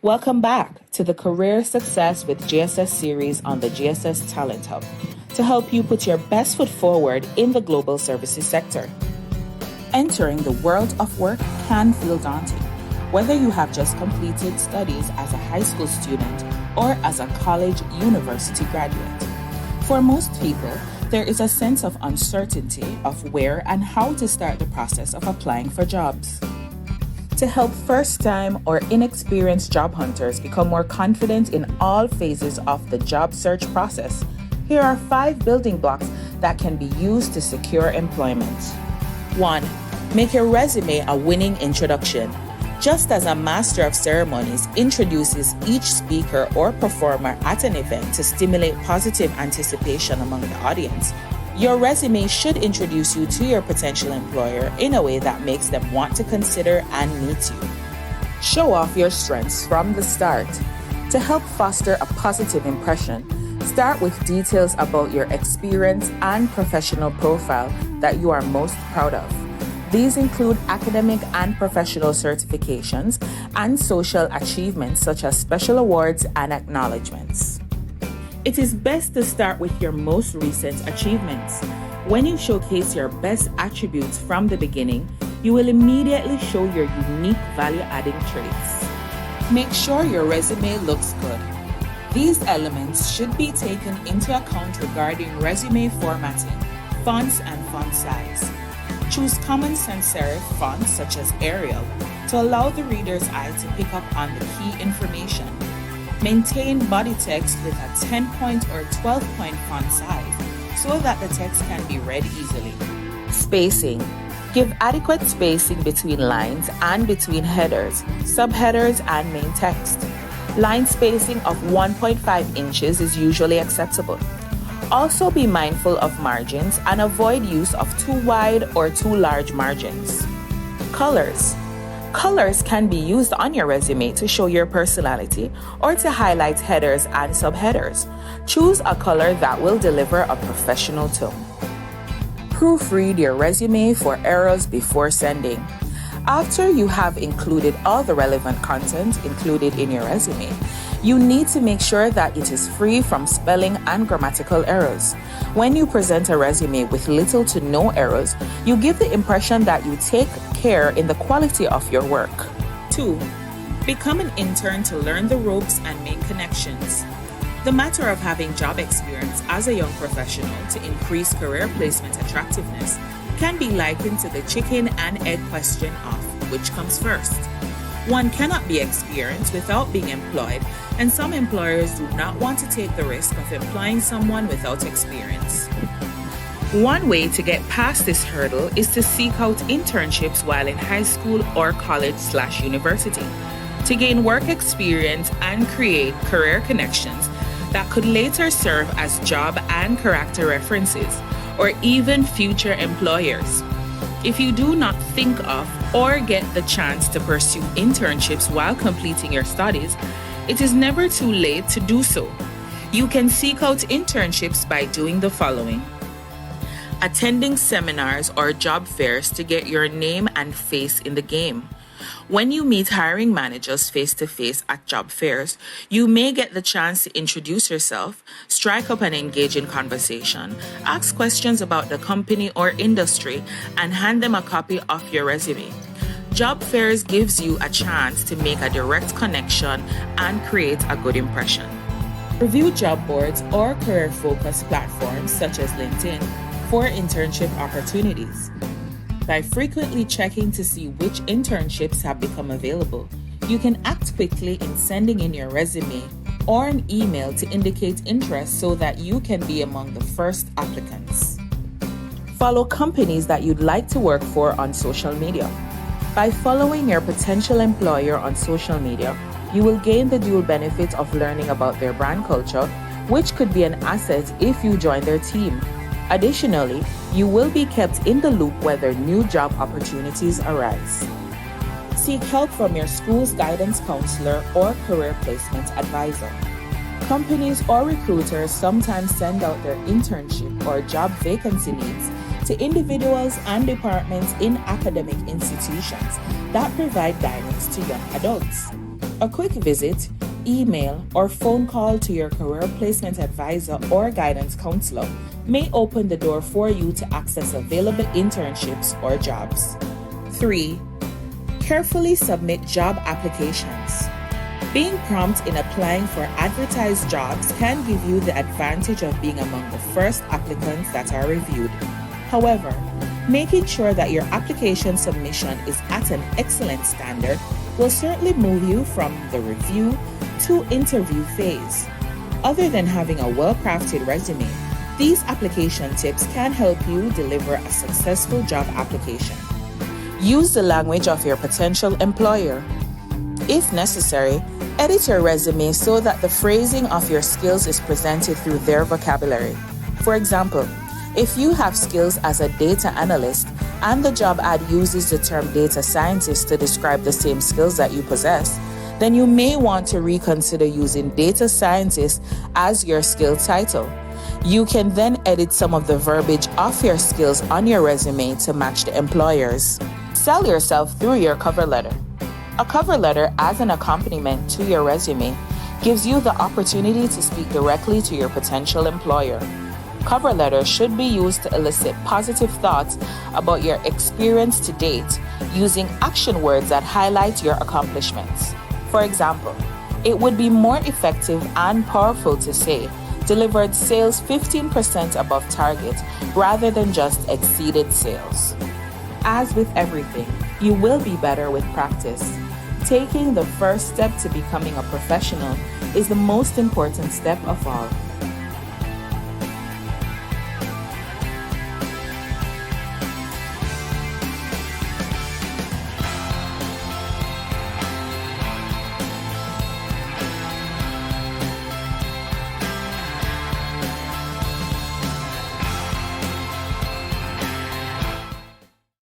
Welcome back to the Career Success with GSS series on the GSS Talent Hub to help you put your best foot forward in the global services sector. Entering the world of work can feel daunting, whether you have just completed studies as a high school student or as a college university graduate. For most people, there is a sense of uncertainty of where and how to start the process of applying for jobs. To help first-time or inexperienced job hunters become more confident in all phases of the job search process, here are 5 building blocks that can be used to secure employment. 1. Make your resume a winning introduction. Just as a master of ceremonies introduces each speaker or performer at an event to stimulate positive anticipation among the audience, your resume should introduce you to your potential employer in a way that makes them want to consider and meet you. Show off your strengths from the start. To help foster a positive impression, start with details about your experience and professional profile that you are most proud of. These include academic and professional certifications and social achievements such as special awards and acknowledgements. It is best to start with your most recent achievements. When you showcase your best attributes from the beginning, you will immediately show your unique value-adding traits. Make sure your resume looks good. These elements should be taken into account regarding resume formatting, fonts and font size. Choose common sans serif fonts such as Arial to allow the reader's eye to pick up on the key information. Maintain body text with a 10-point or 12-point font size so that the text can be read easily. Spacing. Give adequate spacing between lines and between headers, subheaders, and main text. Line spacing of 1.5 inches is usually acceptable. Also be mindful of margins and avoid use of too wide or too large margins. Colors. Colors can be used on your resume to show your personality or to highlight headers and subheaders. Choose a color that will deliver a professional tone. Proofread your resume for errors before sending. After you have included all the relevant content included in your resume, you need to make sure that it is free from spelling and grammatical errors. When you present a resume with little to no errors, you give the impression that you take care in the quality of your work. 2. Become an intern to learn the ropes and make connections. The matter of having job experience as a young professional to increase career placement attractiveness can be likened to the chicken and egg question of which comes first. One cannot be experienced without being employed, and some employers do not want to take the risk of employing someone without experience. One way to get past this hurdle is to seek out internships while in high school or college/university to gain work experience and create career connections that could later serve as job and character references or even future employers. If you do not think of or get the chance to pursue internships while completing your studies, it is never too late to do so. You can seek out internships by doing the following: attending seminars or job fairs to get your name and face in the game. When you meet hiring managers face-to-face at job fairs, you may get the chance to introduce yourself, strike up an engaging conversation, ask questions about the company or industry, and hand them a copy of your resume. Job fairs gives you a chance to make a direct connection and create a good impression. Review job boards or career-focused platforms such as LinkedIn for internship opportunities. By frequently checking to see which internships have become available, you can act quickly in sending in your resume or an email to indicate interest so that you can be among the first applicants. Follow companies that you'd like to work for on social media. By following your potential employer on social media, you will gain the dual benefit of learning about their brand culture, which could be an asset if you join their team. Additionally, you will be kept in the loop whether new job opportunities arise. Seek help from your school's guidance counselor or career placement advisor. Companies or recruiters sometimes send out their internship or job vacancy needs to individuals and departments in academic institutions that provide guidance to young adults. A quick visit, email, or phone call to your career placement advisor or guidance counselor may open the door for you to access available internships or jobs. 3. Carefully submit job applications. Being prompt in applying for advertised jobs can give you the advantage of being among the first applicants that are reviewed. However, making sure that your application submission is at an excellent standard will certainly move you from the review to interview phase. Other than having a well-crafted resume, these application tips can help you deliver a successful job application. Use the language of your potential employer. If necessary, edit your resume so that the phrasing of your skills is presented through their vocabulary. For example, if you have skills as a data analyst and the job ad uses the term data scientist to describe the same skills that you possess, then you may want to reconsider using data scientist as your skill title. You can then edit some of the verbiage of your skills on your resume to match the employer's. Sell yourself through your cover letter. A cover letter as an accompaniment to your resume gives you the opportunity to speak directly to your potential employer. Cover letters should be used to elicit positive thoughts about your experience to date using action words that highlight your accomplishments. For example, it would be more effective and powerful to say, delivered sales 15% above target rather than just exceeded sales. As with everything, you will be better with practice. Taking the first step to becoming a professional is the most important step of all.